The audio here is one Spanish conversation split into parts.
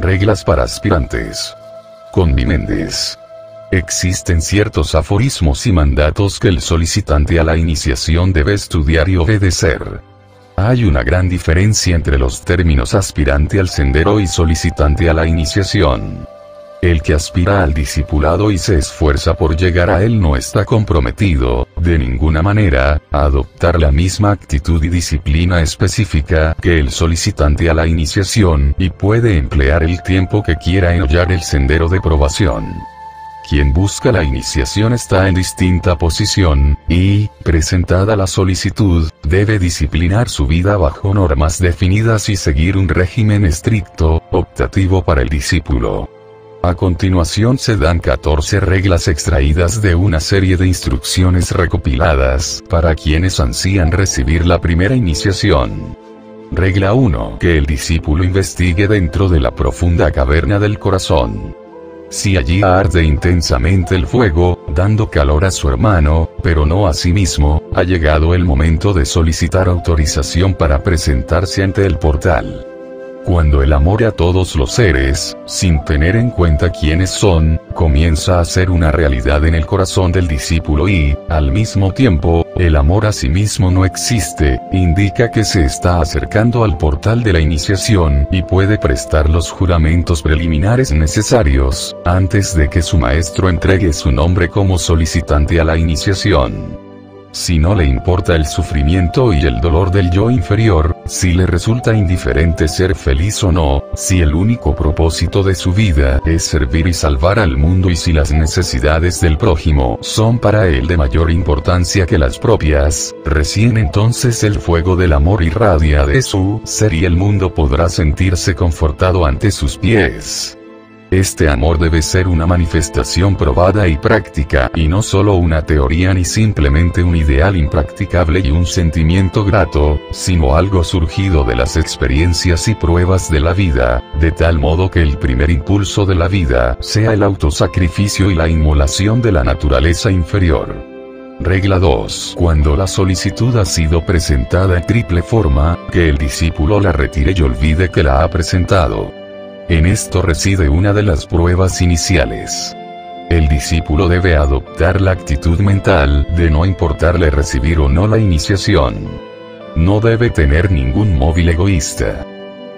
Reglas para aspirantes. Con Méndez. Existen ciertos aforismos y mandatos que el solicitante a la iniciación debe estudiar y obedecer. Hay una gran diferencia entre los términos aspirante al sendero y solicitante a la iniciación. El que aspira al discipulado y se esfuerza por llegar a él no está comprometido, de ninguna manera, a adoptar la misma actitud y disciplina específica que el solicitante a la iniciación, y puede emplear el tiempo que quiera en hallar el sendero de probación. Quien busca la iniciación está en distinta posición, y, presentada la solicitud, debe disciplinar su vida bajo normas definidas y seguir un régimen estricto, optativo para el discípulo. A continuación se dan 14 reglas extraídas de una serie de instrucciones recopiladas para quienes ansían recibir la primera iniciación. Regla 1. Que el discípulo investigue dentro de la profunda caverna del corazón. Si allí arde intensamente el fuego, dando calor a su hermano, pero no a sí mismo, ha llegado el momento de solicitar autorización para presentarse ante el portal. Cuando el amor a todos los seres, sin tener en cuenta quiénes son, comienza a ser una realidad en el corazón del discípulo y, al mismo tiempo, el amor a sí mismo no existe, indica que se está acercando al portal de la iniciación y puede prestar los juramentos preliminares necesarios, antes de que su maestro entregue su nombre como solicitante a la iniciación. Si no le importa el sufrimiento y el dolor del yo inferior, si le resulta indiferente ser feliz o no, si el único propósito de su vida es servir y salvar al mundo y si las necesidades del prójimo son para él de mayor importancia que las propias, recién entonces el fuego del amor irradia de su ser y el mundo podrá sentirse confortado ante sus pies. Este amor debe ser una manifestación probada y práctica, y no solo una teoría ni simplemente un ideal impracticable y un sentimiento grato, sino algo surgido de las experiencias y pruebas de la vida, de tal modo que el primer impulso de la vida sea el autosacrificio y la inmolación de la naturaleza inferior. Regla 2. Cuando la solicitud ha sido presentada en triple forma, que el discípulo la retire y olvide que la ha presentado. En esto reside una de las pruebas iniciales. El discípulo debe adoptar la actitud mental de no importarle recibir o no la iniciación. No debe tener ningún móvil egoísta.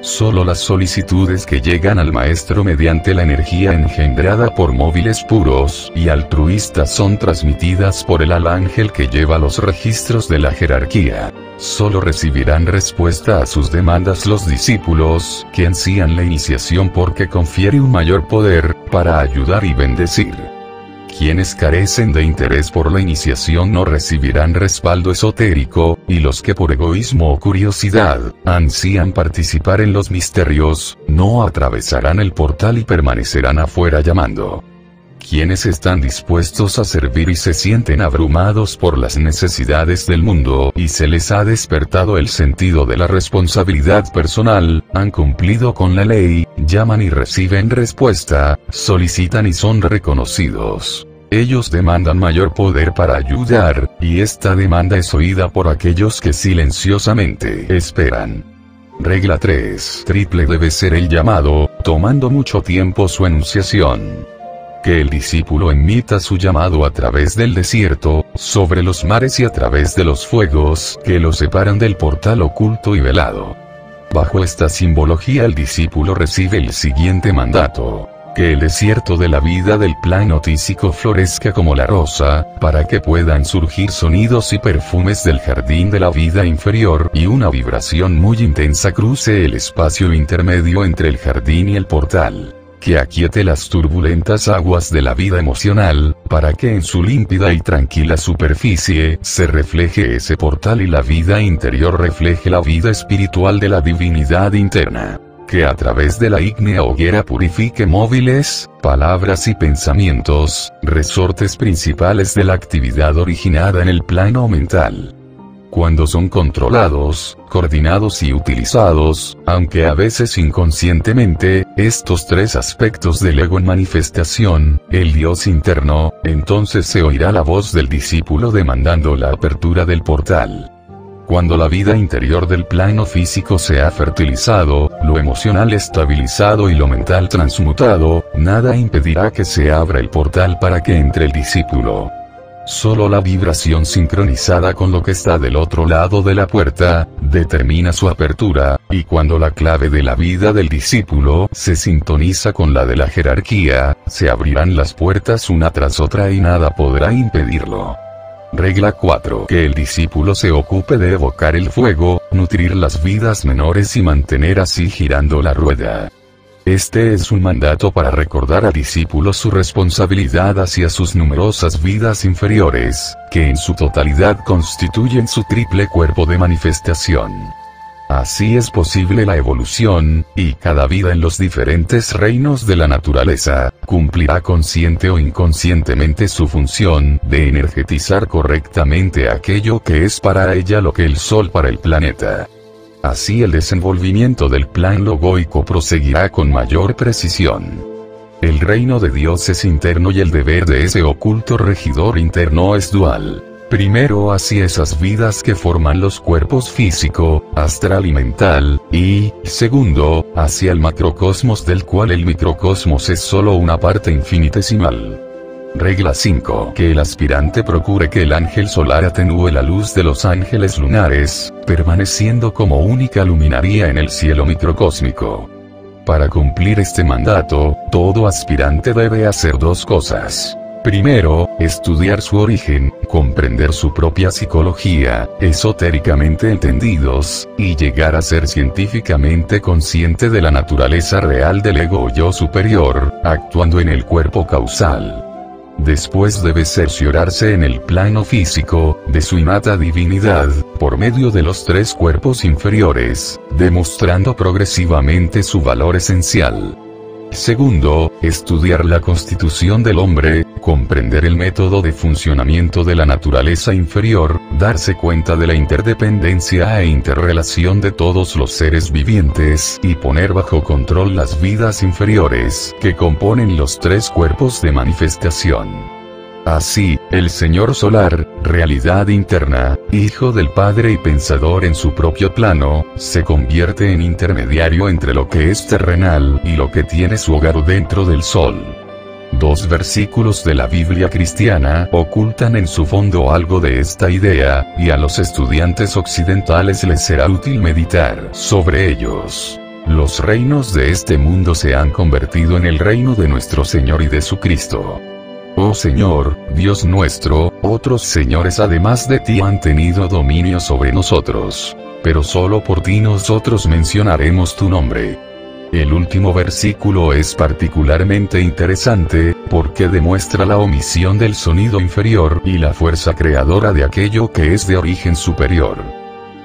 Solo las solicitudes que llegan al maestro mediante la energía engendrada por móviles puros y altruistas son transmitidas por el ángel que lleva los registros de la jerarquía. Solo recibirán respuesta a sus demandas los discípulos que ansían la iniciación porque confiere un mayor poder para ayudar y bendecir. Quienes carecen de interés por la iniciación no recibirán respaldo esotérico, y los que por egoísmo o curiosidad ansían participar en los misterios, no atravesarán el portal y permanecerán afuera llamando. Quienes están dispuestos a servir y se sienten abrumados por las necesidades del mundo y se les ha despertado el sentido de la responsabilidad personal, han cumplido con la ley, llaman y reciben respuesta, solicitan y son reconocidos. Ellos demandan mayor poder para ayudar, y esta demanda es oída por aquellos que silenciosamente esperan. Regla 3. Triple debe ser el llamado, tomando mucho tiempo su enunciación. Que el discípulo emita su llamado a través del desierto, sobre los mares y a través de los fuegos que lo separan del portal oculto y velado. Bajo esta simbología el discípulo recibe el siguiente mandato: que el desierto de la vida del plano tísico florezca como la rosa, para que puedan surgir sonidos y perfumes del jardín de la vida inferior y una vibración muy intensa cruce el espacio intermedio entre el jardín y el portal. Que aquiete las turbulentas aguas de la vida emocional, para que en su límpida y tranquila superficie se refleje ese portal y la vida interior refleje la vida espiritual de la divinidad interna. Que a través de la ígnea hoguera purifique móviles, palabras y pensamientos, resortes principales de la actividad originada en el plano mental. Cuando son controlados, coordinados y utilizados, aunque a veces inconscientemente, estos tres aspectos del ego en manifestación, el Dios interno, entonces se oirá la voz del discípulo demandando la apertura del portal. Cuando la vida interior del plano físico se ha fertilizado, lo emocional estabilizado y lo mental transmutado, nada impedirá que se abra el portal para que entre el discípulo. Solo la vibración sincronizada con lo que está del otro lado de la puerta, determina su apertura, y cuando la clave de la vida del discípulo se sintoniza con la de la jerarquía, se abrirán las puertas una tras otra y nada podrá impedirlo. Regla 4. Que el discípulo se ocupe de evocar el fuego, nutrir las vidas menores y mantener así girando la rueda. Este es un mandato para recordar al discípulo su responsabilidad hacia sus numerosas vidas inferiores, que en su totalidad constituyen su triple cuerpo de manifestación. Así es posible la evolución, y cada vida en los diferentes reinos de la naturaleza, cumplirá consciente o inconscientemente su función de energetizar correctamente aquello que es para ella lo que el Sol para el planeta. Así el desenvolvimiento del plan logoico proseguirá con mayor precisión. El reino de Dios es interno y el deber de ese oculto regidor interno es dual. Primero hacia esas vidas que forman los cuerpos físico, astral y mental, y, segundo, hacia el macrocosmos del cual el microcosmos es solo una parte infinitesimal. Regla 5. Que el aspirante procure que el ángel solar atenúe la luz de los ángeles lunares, permaneciendo como única luminaria en el cielo microcósmico. Para cumplir este mandato, todo aspirante debe hacer dos cosas. Primero, estudiar su origen, comprender su propia psicología, esotéricamente entendidos, y llegar a ser científicamente consciente de la naturaleza real del ego o yo superior, actuando en el cuerpo causal. Después debe cerciorarse en el plano físico, de su innata divinidad, por medio de los tres cuerpos inferiores, demostrando progresivamente su valor esencial. Segundo, estudiar la constitución del hombre, comprender el método de funcionamiento de la naturaleza inferior, darse cuenta de la interdependencia e interrelación de todos los seres vivientes, y poner bajo control las vidas inferiores, que componen los tres cuerpos de manifestación. Así, el Señor Solar, realidad interna, Hijo del Padre y pensador en su propio plano, se convierte en intermediario entre lo que es terrenal y lo que tiene su hogar dentro del Sol. Dos versículos de la Biblia cristiana ocultan en su fondo algo de esta idea, y a los estudiantes occidentales les será útil meditar sobre ellos. Los reinos de este mundo se han convertido en el reino de nuestro Señor y de su Cristo. Oh Señor, Dios nuestro, otros señores además de ti han tenido dominio sobre nosotros. Pero solo por ti nosotros mencionaremos tu nombre. El último versículo es particularmente interesante, porque demuestra la omisión del sonido inferior y la fuerza creadora de aquello que es de origen superior.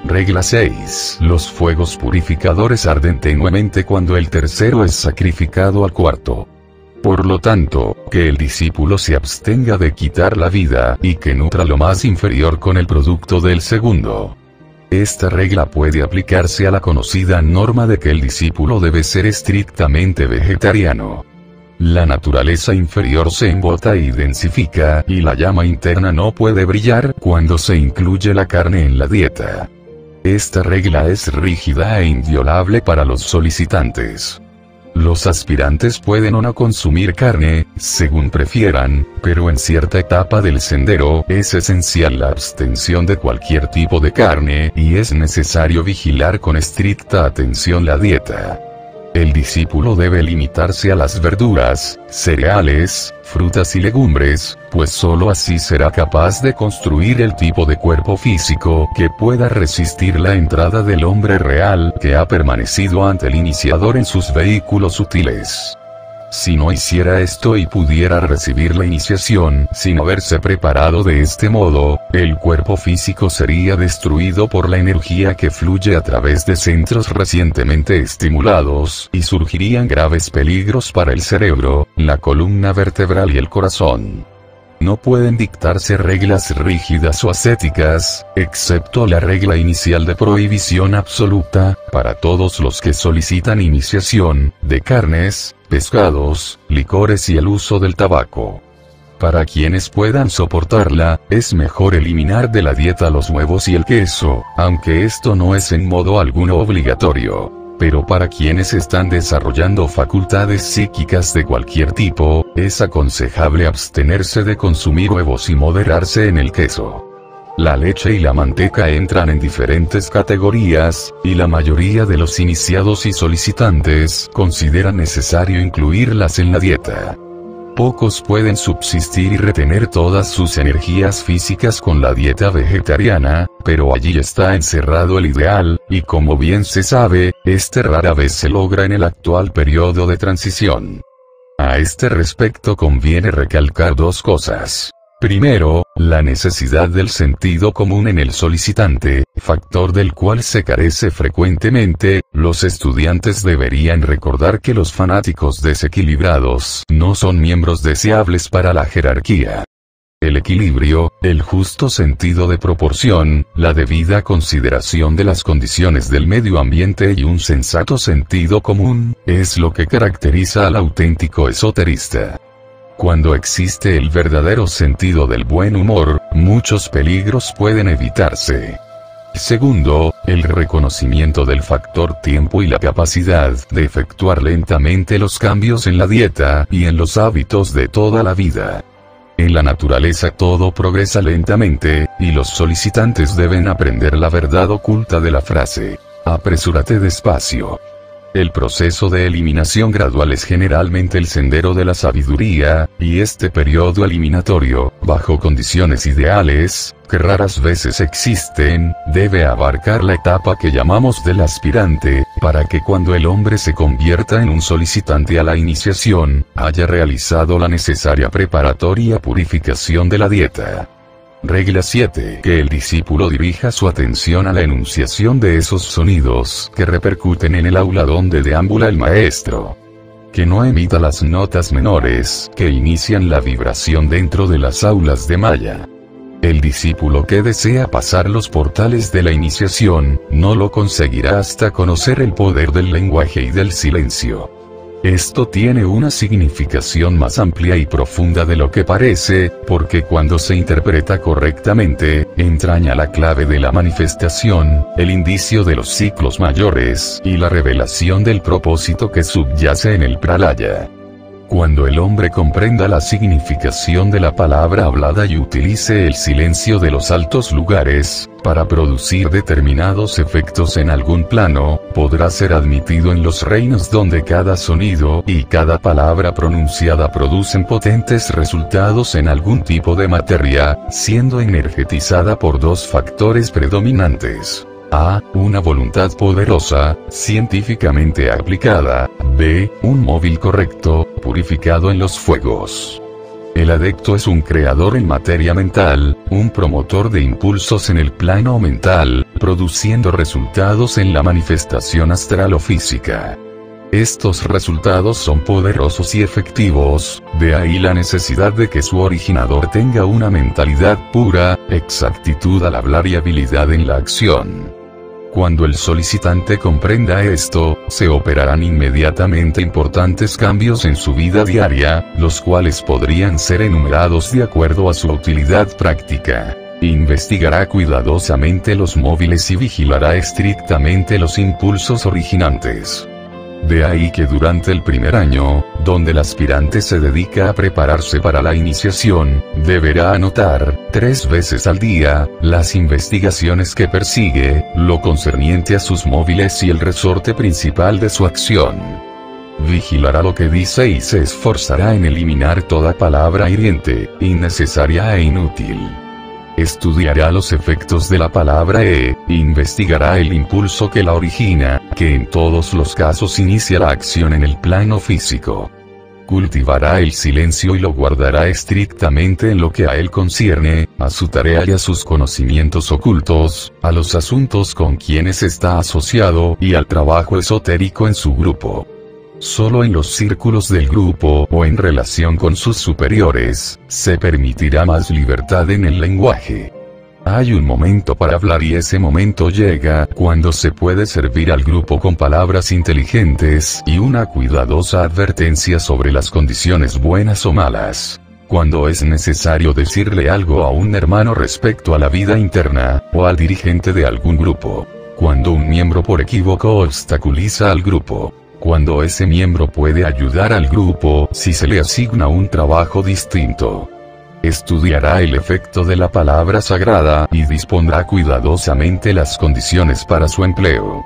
Regla 6. Los fuegos purificadores arden tenuemente cuando el tercero es sacrificado al cuarto. Por lo tanto, que el discípulo se abstenga de quitar la vida, y que nutra lo más inferior con el producto del segundo. Esta regla puede aplicarse a la conocida norma de que el discípulo debe ser estrictamente vegetariano. La naturaleza inferior se embota y densifica, y la llama interna no puede brillar cuando se incluye la carne en la dieta. Esta regla es rígida e inviolable para los solicitantes. Los aspirantes pueden o no consumir carne, según prefieran, pero en cierta etapa del sendero es esencial la abstención de cualquier tipo de carne, y es necesario vigilar con estricta atención la dieta. El discípulo debe limitarse a las verduras, cereales, frutas y legumbres, pues sólo así será capaz de construir el tipo de cuerpo físico que pueda resistir la entrada del hombre real que ha permanecido ante el iniciador en sus vehículos sutiles. Si no hiciera esto y pudiera recibir la iniciación sin haberse preparado de este modo, el cuerpo físico sería destruido por la energía que fluye a través de centros recientemente estimulados, y surgirían graves peligros para el cerebro, la columna vertebral y el corazón. No pueden dictarse reglas rígidas o ascéticas, excepto la regla inicial de prohibición absoluta, para todos los que solicitan iniciación, de carnes, pescados, licores y el uso del tabaco. Para quienes puedan soportarla, es mejor eliminar de la dieta los huevos y el queso, aunque esto no es en modo alguno obligatorio. Pero para quienes están desarrollando facultades psíquicas de cualquier tipo, es aconsejable abstenerse de consumir huevos y moderarse en el queso. La leche y la manteca entran en diferentes categorías, y la mayoría de los iniciados y solicitantes consideran necesario incluirlas en la dieta. Pocos pueden subsistir y retener todas sus energías físicas con la dieta vegetariana, pero allí está encerrado el ideal, y como bien se sabe, este rara vez se logra en el actual periodo de transición. A este respecto conviene recalcar dos cosas. Primero, la necesidad del sentido común en el solicitante, factor del cual se carece frecuentemente. Los estudiantes deberían recordar que los fanáticos desequilibrados no son miembros deseables para la jerarquía. El equilibrio, el justo sentido de proporción, la debida consideración de las condiciones del medio ambiente y un sensato sentido común, es lo que caracteriza al auténtico esoterista. Cuando existe el verdadero sentido del buen humor, muchos peligros pueden evitarse. Segundo, el reconocimiento del factor tiempo y la capacidad de efectuar lentamente los cambios en la dieta y en los hábitos de toda la vida. En la naturaleza todo progresa lentamente, y los solicitantes deben aprender la verdad oculta de la frase: apresúrate despacio. El proceso de eliminación gradual es generalmente el sendero de la sabiduría, y este periodo eliminatorio, bajo condiciones ideales, que raras veces existen, debe abarcar la etapa que llamamos del aspirante, para que cuando el hombre se convierta en un solicitante a la iniciación, haya realizado la necesaria preparatoria purificación de la dieta. Regla 7. Que el discípulo dirija su atención a la enunciación de esos sonidos que repercuten en el aula donde deambula el maestro. Que no emita las notas menores que inician la vibración dentro de las aulas de Maya. El discípulo que desea pasar los portales de la iniciación, no lo conseguirá hasta conocer el poder del lenguaje y del silencio. Esto tiene una significación más amplia y profunda de lo que parece, porque cuando se interpreta correctamente, entraña la clave de la manifestación, el indicio de los ciclos mayores, y la revelación del propósito que subyace en el pralaya. Cuando el hombre comprenda la significación de la palabra hablada y utilice el silencio de los altos lugares, para producir determinados efectos en algún plano, podrá ser admitido en los reinos donde cada sonido y cada palabra pronunciada producen potentes resultados en algún tipo de materia, siendo energetizada por dos factores predominantes. A. Una voluntad poderosa, científicamente aplicada. B. Un móvil correcto, purificado en los fuegos. El adepto es un creador en materia mental, un promotor de impulsos en el plano mental, produciendo resultados en la manifestación astral o física. Estos resultados son poderosos y efectivos, de ahí la necesidad de que su originador tenga una mentalidad pura, exactitud al hablar y habilidad en la acción. Cuando el solicitante comprenda esto, se operarán inmediatamente importantes cambios en su vida diaria, los cuales podrían ser enumerados de acuerdo a su utilidad práctica. Investigará cuidadosamente los móviles y vigilará estrictamente los impulsos originantes. De ahí que durante el primer año, donde el aspirante se dedica a prepararse para la iniciación, deberá anotar, 3 veces al día, las investigaciones que persigue, lo concerniente a sus móviles y el resorte principal de su acción. Vigilará lo que dice y se esforzará en eliminar toda palabra hiriente, innecesaria e inútil. Estudiará los efectos de la palabra investigará el impulso que la origina, que en todos los casos inicia la acción en el plano físico. Cultivará el silencio y lo guardará estrictamente en lo que a él concierne, a su tarea y a sus conocimientos ocultos, a los asuntos con quienes está asociado y al trabajo esotérico en su grupo. Solo en los círculos del grupo o en relación con sus superiores, se permitirá más libertad en el lenguaje. Hay un momento para hablar y ese momento llega cuando se puede servir al grupo con palabras inteligentes y una cuidadosa advertencia sobre las condiciones buenas o malas. cuando es necesario decirle algo a un hermano respecto a la vida interna, o al dirigente de algún grupo. Cuando un miembro por equívoco obstaculiza al grupo. Cuando ese miembro puede ayudar al grupo si se le asigna un trabajo distinto. Estudiará el efecto de la palabra sagrada y dispondrá cuidadosamente las condiciones para su empleo.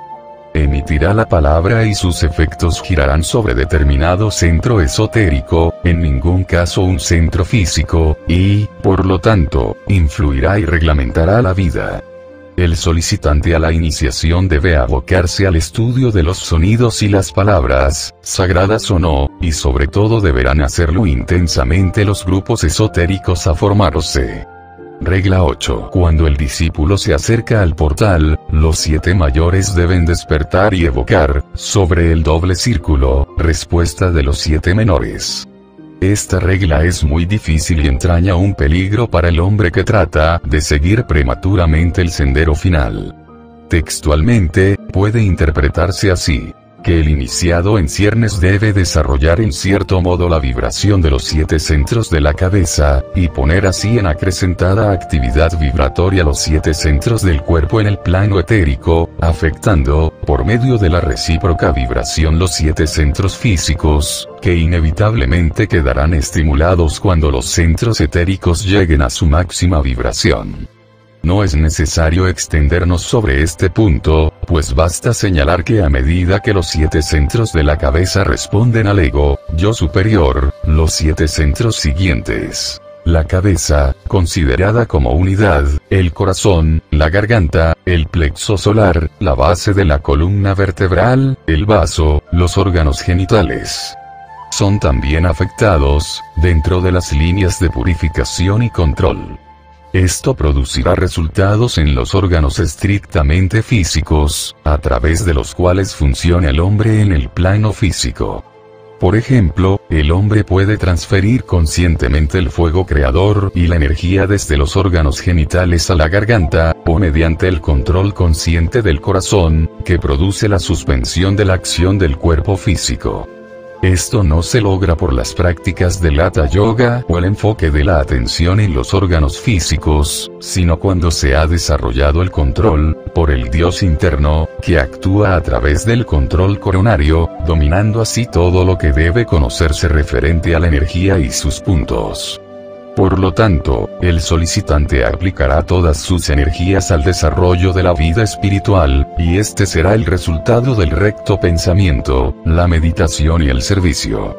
Emitirá la palabra y sus efectos girarán sobre determinado centro esotérico, en ningún caso un centro físico, y, por lo tanto, influirá y reglamentará la vida. El solicitante a la iniciación debe abocarse al estudio de los sonidos y las palabras, sagradas o no, y sobre todo deberán hacerlo intensamente los grupos esotéricos a formarse. Regla 8. Cuando el discípulo se acerca al portal, los 7 mayores deben despertar y evocar, sobre el doble círculo, respuesta de los 7 menores. Esta regla es muy difícil y entraña un peligro para el hombre que trata de seguir prematuramente el sendero final. Textualmente, puede interpretarse así: que el iniciado en ciernes debe desarrollar en cierto modo la vibración de los 7 centros de la cabeza, y poner así en acrecentada actividad vibratoria los 7 centros del cuerpo en el plano etérico, afectando, por medio de la recíproca vibración los 7 centros físicos, que inevitablemente quedarán estimulados cuando los centros etéricos lleguen a su máxima vibración. No es necesario extendernos sobre este punto, pues basta señalar que a medida que los 7 centros de la cabeza responden al ego, yo superior, los 7 centros siguientes, la cabeza, considerada como unidad, el corazón, la garganta, el plexo solar, la base de la columna vertebral, el vaso, los órganos genitales, son también afectados, dentro de las líneas de purificación y control. Esto producirá resultados en los órganos estrictamente físicos, a través de los cuales funciona el hombre en el plano físico. Por ejemplo, el hombre puede transferir conscientemente el fuego creador y la energía desde los órganos genitales a la garganta, o mediante el control consciente del corazón, que produce la suspensión de la acción del cuerpo físico. Esto no se logra por las prácticas del Hatha Yoga o el enfoque de la atención en los órganos físicos, sino cuando se ha desarrollado el control, por el Dios interno, que actúa a través del control coronario, dominando así todo lo que debe conocerse referente a la energía y sus puntos. Por lo tanto, el solicitante aplicará todas sus energías al desarrollo de la vida espiritual, y este será el resultado del recto pensamiento, la meditación y el servicio.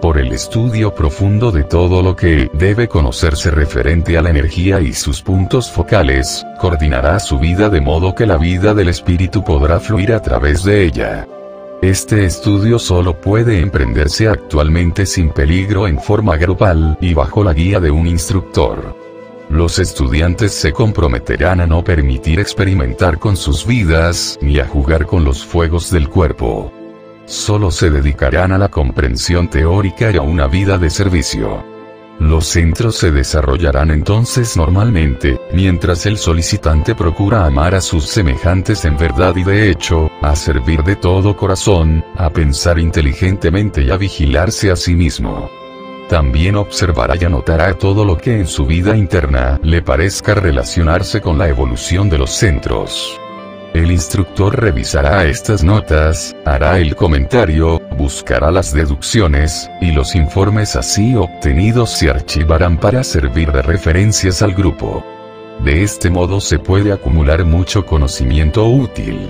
Por el estudio profundo de todo lo que debe conocerse referente a la energía y sus puntos focales, coordinará su vida de modo que la vida del espíritu podrá fluir a través de ella. Este estudio solo puede emprenderse actualmente sin peligro en forma grupal y bajo la guía de un instructor. Los estudiantes se comprometerán a no permitir experimentar con sus vidas ni a jugar con los fuegos del cuerpo. Solo se dedicarán a la comprensión teórica y a una vida de servicio. Los centros se desarrollarán entonces normalmente, mientras el solicitante procura amar a sus semejantes en verdad y de hecho, a servir de todo corazón, a pensar inteligentemente y a vigilarse a sí mismo. También observará y anotará todo lo que en su vida interna le parezca relacionarse con la evolución de los centros. El instructor revisará estas notas, hará el comentario, buscará las deducciones, y los informes así obtenidos se archivarán para servir de referencias al grupo. De este modo se puede acumular mucho conocimiento útil.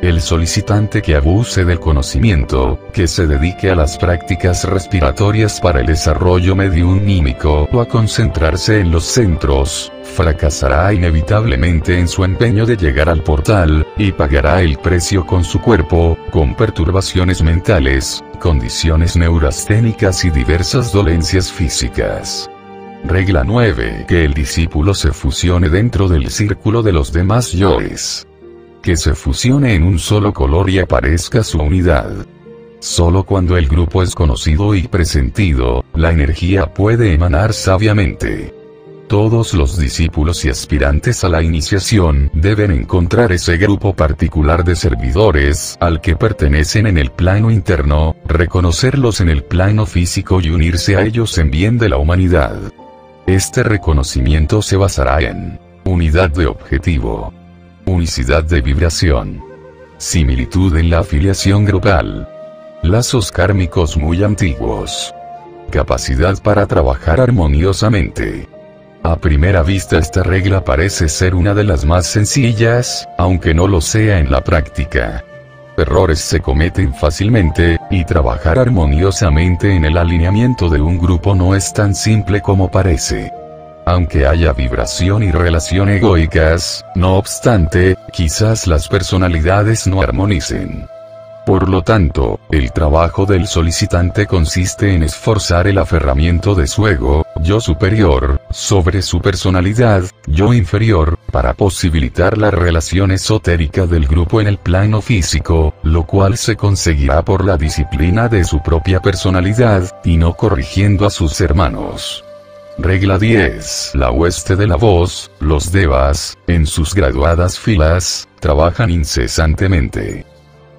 El solicitante que abuse del conocimiento, que se dedique a las prácticas respiratorias para el desarrollo mediunímico o a concentrarse en los centros, fracasará inevitablemente en su empeño de llegar al portal, y pagará el precio con su cuerpo, con perturbaciones mentales, condiciones neurasténicas y diversas dolencias físicas. Regla 9. Que el discípulo se fusione dentro del círculo de los demás yoes. Que se fusione en un solo color y aparezca su unidad. Solo cuando el grupo es conocido y presentido, la energía puede emanar sabiamente. Todos los discípulos y aspirantes a la iniciación deben encontrar ese grupo particular de servidores al que pertenecen en el plano interno, reconocerlos en el plano físico y unirse a ellos en bien de la humanidad. Este reconocimiento se basará en unidad de objetivo, unicidad de vibración, similitud en la afiliación grupal, lazos kármicos muy antiguos, capacidad para trabajar armoniosamente. A primera vista esta regla parece ser una de las más sencillas, aunque no lo sea en la práctica. Errores se cometen fácilmente, y trabajar armoniosamente en el alineamiento de un grupo no es tan simple como parece. Aunque haya vibración y relación egoicas, no obstante, quizás las personalidades no armonicen. Por lo tanto, el trabajo del solicitante consiste en esforzar el aferramiento de su ego, yo superior, sobre su personalidad, yo inferior, para posibilitar la relación esotérica del grupo en el plano físico, lo cual se conseguirá por la disciplina de su propia personalidad, y no corrigiendo a sus hermanos. Regla 10. La hueste de la voz, los devas, en sus graduadas filas, trabajan incesantemente.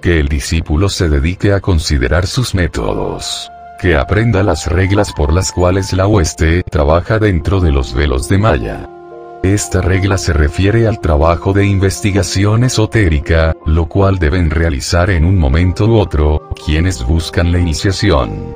Que el discípulo se dedique a considerar sus métodos. Que aprenda las reglas por las cuales la hueste trabaja dentro de los velos de Maya. Esta regla se refiere al trabajo de investigación esotérica, lo cual deben realizar en un momento u otro, quienes buscan la iniciación.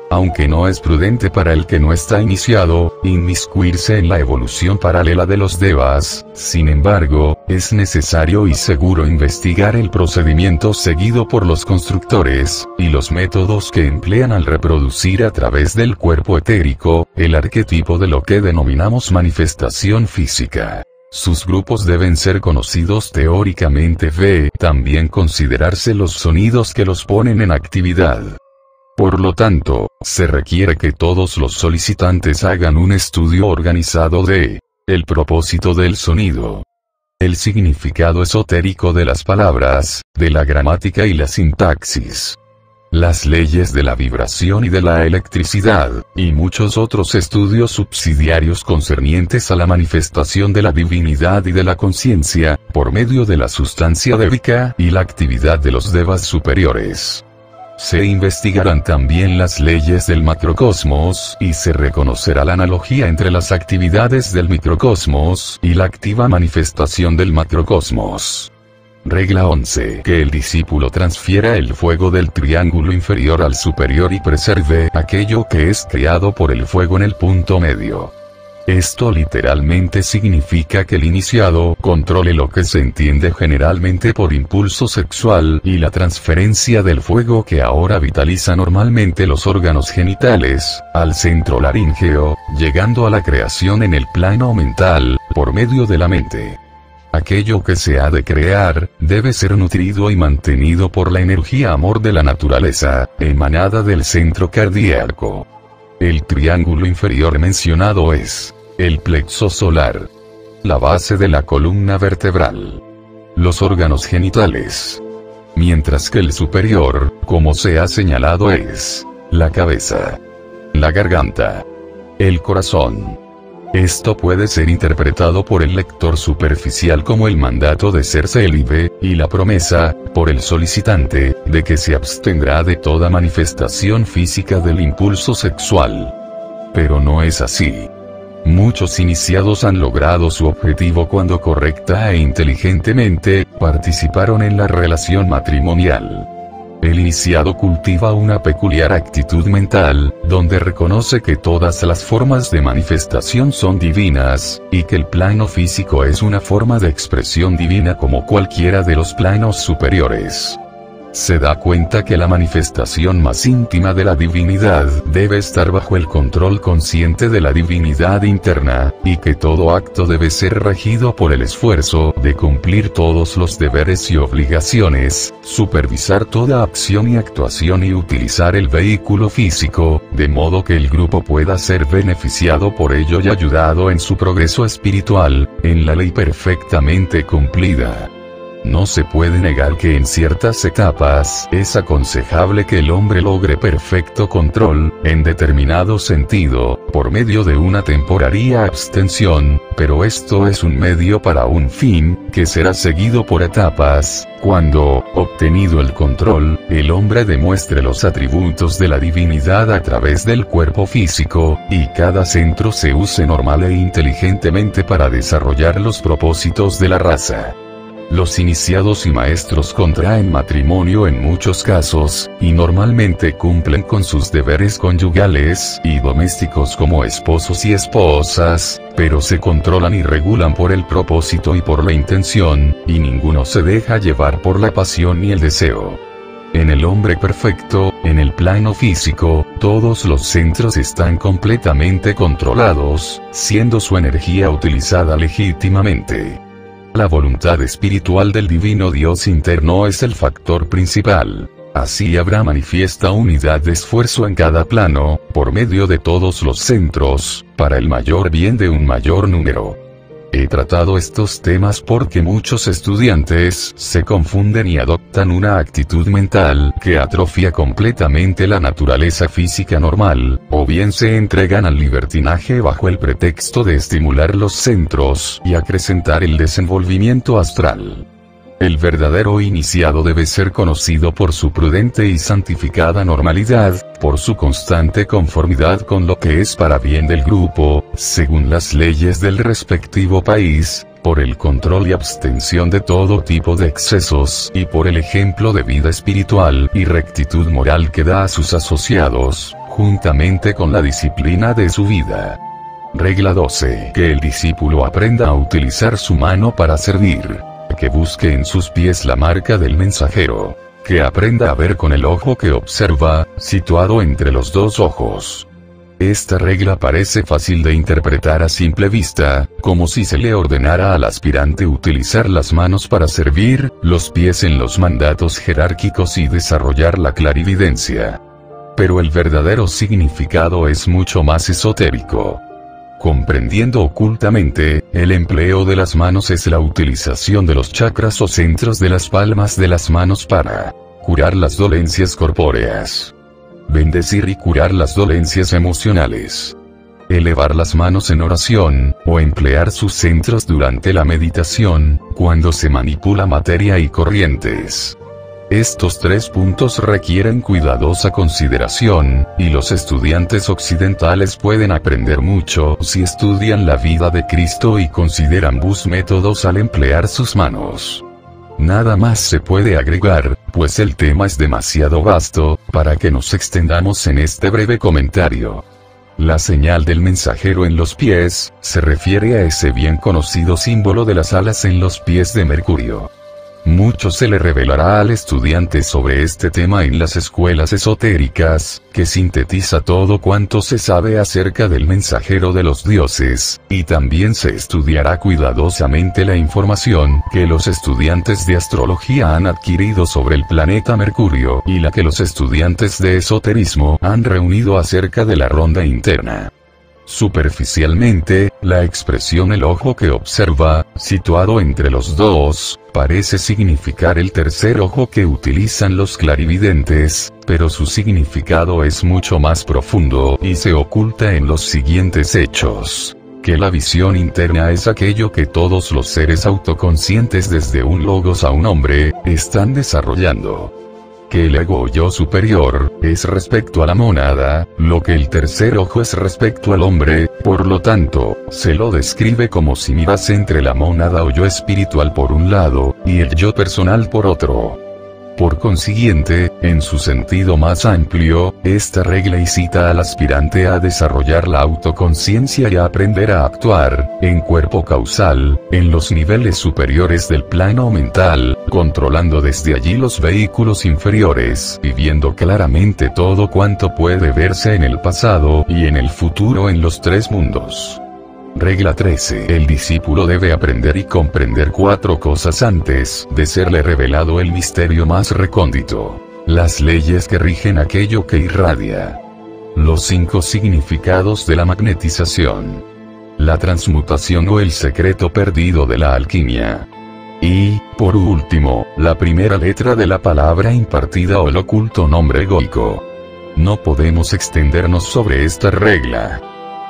Aunque no es prudente para el que no está iniciado, inmiscuirse en la evolución paralela de los devas, sin embargo, es necesario y seguro investigar el procedimiento seguido por los constructores, y los métodos que emplean al reproducir a través del cuerpo etérico, el arquetipo de lo que denominamos manifestación física. Sus grupos deben ser conocidos teóricamente. También considerarse los sonidos que los ponen en actividad. Por lo tanto, se requiere que todos los solicitantes hagan un estudio organizado de el propósito del sonido, el significado esotérico de las palabras, de la gramática y la sintaxis, las leyes de la vibración y de la electricidad, y muchos otros estudios subsidiarios concernientes a la manifestación de la divinidad y de la conciencia, por medio de la sustancia dévica y la actividad de los devas superiores. Se investigarán también las leyes del macrocosmos, y se reconocerá la analogía entre las actividades del microcosmos y la activa manifestación del macrocosmos. Regla 11. Que el discípulo transfiera el fuego del triángulo inferior al superior y preserve aquello que es creado por el fuego en el punto medio. Esto literalmente significa que el iniciado controle lo que se entiende generalmente por impulso sexual y la transferencia del fuego que ahora vitaliza normalmente los órganos genitales, al centro laríngeo, llegando a la creación en el plano mental, por medio de la mente. Aquello que se ha de crear, debe ser nutrido y mantenido por la energía amor de la naturaleza, emanada del centro cardíaco. El triángulo inferior mencionado es el plexo solar, la base de la columna vertebral, los órganos genitales, mientras que el superior, como se ha señalado, es la cabeza, la garganta, el corazón. Esto puede ser interpretado por el lector superficial como el mandato de ser célibe, y la promesa, por el solicitante, de que se abstendrá de toda manifestación física del impulso sexual. Pero no es así. Muchos iniciados han logrado su objetivo cuando correcta e inteligentemente participaron en la relación matrimonial. El iniciado cultiva una peculiar actitud mental, donde reconoce que todas las formas de manifestación son divinas, y que el plano físico es una forma de expresión divina como cualquiera de los planos superiores. Se da cuenta que la manifestación más íntima de la divinidad debe estar bajo el control consciente de la divinidad interna, y que todo acto debe ser regido por el esfuerzo de cumplir todos los deberes y obligaciones, supervisar toda acción y actuación y utilizar el vehículo físico, de modo que el grupo pueda ser beneficiado por ello y ayudado en su progreso espiritual, en la ley perfectamente cumplida. No se puede negar que en ciertas etapas es aconsejable que el hombre logre perfecto control, en determinado sentido, por medio de una temporaria abstención, pero esto es un medio para un fin, que será seguido por etapas, cuando, obtenido el control, el hombre demuestre los atributos de la divinidad a través del cuerpo físico, y cada centro se use normal e inteligentemente para desarrollar los propósitos de la raza. Los iniciados y maestros contraen matrimonio en muchos casos, y normalmente cumplen con sus deberes conyugales y domésticos como esposos y esposas, pero se controlan y regulan por el propósito y por la intención, y ninguno se deja llevar por la pasión ni el deseo. En el hombre perfecto, en el plano físico, todos los centros están completamente controlados, siendo su energía utilizada legítimamente. La voluntad espiritual del divino Dios interno es el factor principal. Así habrá manifiesta unidad de esfuerzo en cada plano, por medio de todos los centros, para el mayor bien de un mayor número. He tratado estos temas porque muchos estudiantes se confunden y adoptan una actitud mental que atrofia completamente la naturaleza física normal, o bien se entregan al libertinaje bajo el pretexto de estimular los centros y acrecentar el desenvolvimiento astral. El verdadero iniciado debe ser conocido por su prudente y santificada normalidad, por su constante conformidad con lo que es para bien del grupo, según las leyes del respectivo país, por el control y abstención de todo tipo de excesos y por el ejemplo de vida espiritual y rectitud moral que da a sus asociados, juntamente con la disciplina de su vida. Regla 12. Que el discípulo aprenda a utilizar su mano para servir. Que busque en sus pies la marca del mensajero. Que aprenda a ver con el ojo que observa, situado entre los dos ojos. Esta regla parece fácil de interpretar a simple vista, como si se le ordenara al aspirante utilizar las manos para servir, los pies en los mandatos jerárquicos y desarrollar la clarividencia. Pero el verdadero significado es mucho más esotérico. Comprendiendo ocultamente, el empleo de las manos es la utilización de los chakras o centros de las palmas de las manos para curar las dolencias corpóreas, bendecir y curar las dolencias emocionales, elevar las manos en oración, o emplear sus centros durante la meditación, cuando se manipula materia y corrientes. Estos tres puntos requieren cuidadosa consideración, y los estudiantes occidentales pueden aprender mucho si estudian la vida de Cristo y consideran sus métodos al emplear sus manos. Nada más se puede agregar, pues el tema es demasiado vasto, para que nos extendamos en este breve comentario. La señal del mensajero en los pies, se refiere a ese bien conocido símbolo de las alas en los pies de Mercurio. Mucho se le revelará al estudiante sobre este tema en las escuelas esotéricas, que sintetiza todo cuanto se sabe acerca del mensajero de los dioses, y también se estudiará cuidadosamente la información que los estudiantes de astrología han adquirido sobre el planeta Mercurio y la que los estudiantes de esoterismo han reunido acerca de la ronda interna. Superficialmente, la expresión el ojo que observa, situado entre los dos, parece significar el tercer ojo que utilizan los clarividentes, pero su significado es mucho más profundo y se oculta en los siguientes hechos. Que la visión interna es aquello que todos los seres autoconscientes desde un logos a un hombre, están desarrollando. Que el ego o yo superior, es respecto a la mónada, lo que el tercer ojo es respecto al hombre, por lo tanto, se lo describe como si mirase entre la mónada o yo espiritual por un lado, y el yo personal por otro. Por consiguiente, en su sentido más amplio, esta regla incita al aspirante a desarrollar la autoconciencia y a aprender a actuar, en cuerpo causal, en los niveles superiores del plano mental, controlando desde allí los vehículos inferiores, y viendo claramente todo cuanto puede verse en el pasado y en el futuro en los tres mundos. Regla 13. El discípulo debe aprender y comprender 4 cosas antes de serle revelado el misterio más recóndito. Las leyes que rigen aquello que irradia. Los 5 significados de la magnetización. La transmutación o el secreto perdido de la alquimia. Y, Por último, la primera letra de la palabra impartida o el oculto nombre egoico. No podemos extendernos sobre esta regla.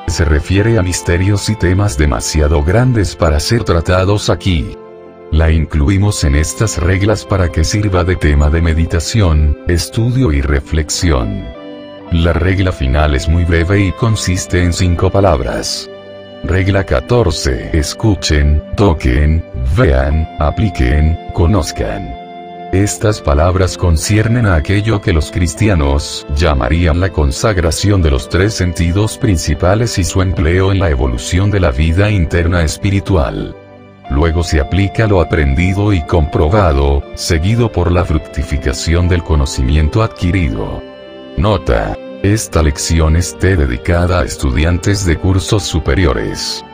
Se refiere a misterios y temas demasiado grandes para ser tratados aquí. La incluimos en estas reglas para que sirva de tema de meditación, estudio y reflexión. La regla final es muy breve y consiste en 5 palabras. Regla 14. Escuchen, toquen, vean, apliquen, conozcan. Estas palabras conciernen a aquello que los cristianos llamarían la consagración de los 3 sentidos principales y su empleo en la evolución de la vida interna espiritual. Luego se aplica lo aprendido y comprobado, seguido por la fructificación del conocimiento adquirido. Nota: esta lección esté dedicada a estudiantes de cursos superiores.